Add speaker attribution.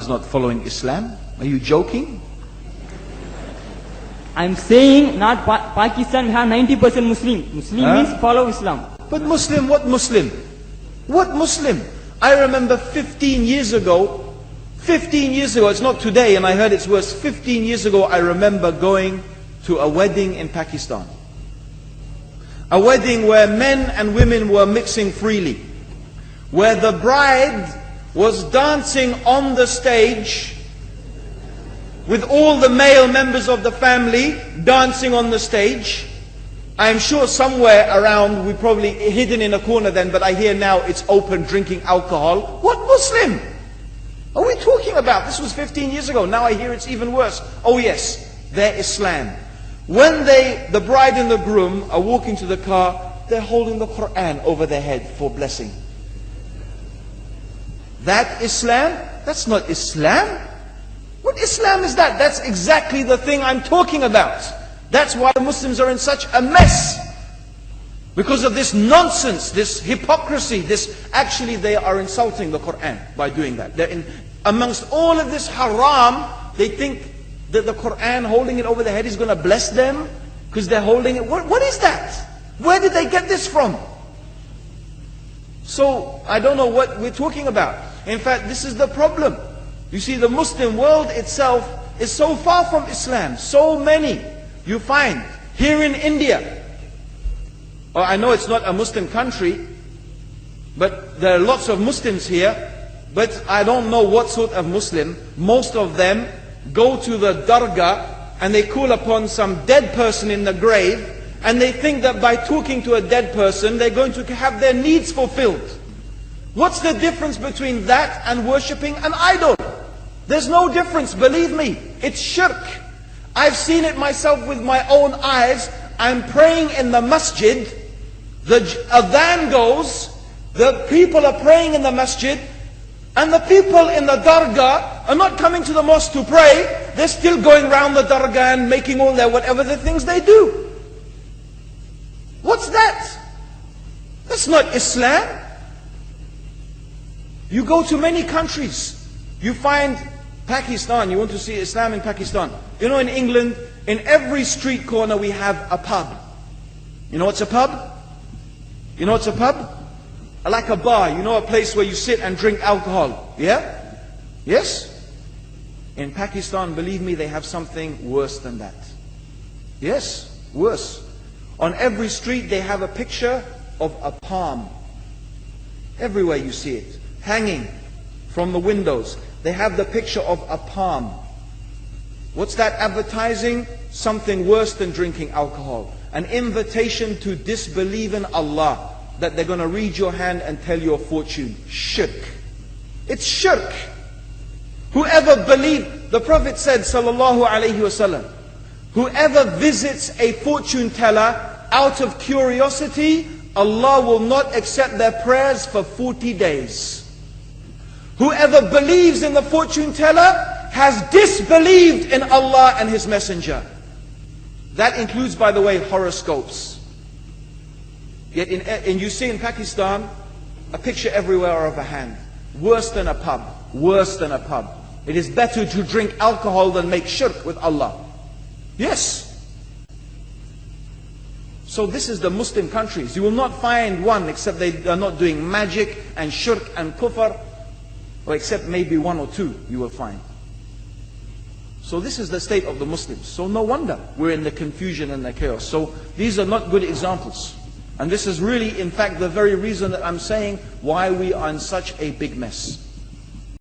Speaker 1: is not following Islam? Are you joking?
Speaker 2: I'm saying not Pakistan, we have 90% Muslim. Muslim means follow Islam.
Speaker 1: But Muslim, what Muslim? What Muslim? I remember 15 years ago, it's not today and I heard it's worse. 15 years ago I remember going to a wedding in Pakistan. A wedding where men and women were mixing freely. Where the bride was dancing on the stage with all the male members of the family dancing on the stage. I'm sure somewhere around, we probably hidden in a corner then, but I hear now it's open, drinking alcohol. What Muslim are we talking about? This was 15 years ago. Now I hear it's even worse. Oh yes, their Islam. When the bride and the groom are walking to the car, they're holding the Quran over their head for blessing. That Islam? That's not Islam. What Islam is that? That's exactly the thing I'm talking about. That's why Muslims are in such a mess. Because of this nonsense, this hypocrisy, actually they are insulting the Quran by doing that. Amongst all of this haram, they think that the Quran, holding it over their head, is going to bless them because they're holding it. What is that? Where did they get this from? So, I don't know what we're talking about. In fact, this is the problem. You see, the Muslim world itself is so far from Islam. So many you find here in India. I know it's not a Muslim country, but there are lots of Muslims here. But I don't know what sort of Muslim. Most of them go to the dargah and they call upon some dead person in the grave, and they think that by talking to a dead person they're going to have their needs fulfilled. What's the difference between that and worshipping an idol? There's no difference, believe me. It's shirk. I've seen it myself with my own eyes. I'm praying in the masjid, the adhan goes, the people are praying in the masjid, and the people in the dargah are not coming to the mosque to pray. They're still going around the dargah and making all their whatever the things they do. What's that? That's not Islam. You go to many countries, you find Pakistan, you want to see Islam in Pakistan. You know, in England, in every street corner we have a pub. You know what's a pub? You know what's a pub? Like a bar, you know, a place where you sit and drink alcohol. Yeah? Yes? In Pakistan, believe me, they have something worse than that. Yes, worse. On every street they have a picture of a palm. Everywhere you see it, hanging from the windows. They have the picture of a palm. What's that advertising? Something worse than drinking alcohol. An invitation to disbelieve in Allah. That they're going to read your hand and tell your fortune. Shirk. It's shirk. Whoever believed, the Prophet said, sallallahu alaihi wasallam, whoever visits a fortune teller out of curiosity, Allah will not accept their prayers for 40 days. Whoever believes in the fortune teller has disbelieved in Allah and His Messenger. That includes, by the way, horoscopes. Yet and you see in Pakistan, a picture everywhere of a hand. Worse than a pub. Worse than a pub. It is better to drink alcohol than make shirk with Allah. Yes. So this is the Muslim countries. You will not find one except they are not doing magic and shirk and kufr. Or except maybe one or two you will find. So this is the state of the Muslims. So no wonder we're in the confusion and the chaos. So these are not good examples. And this is really, in fact, the very reason that I'm saying why we are in such a big mess.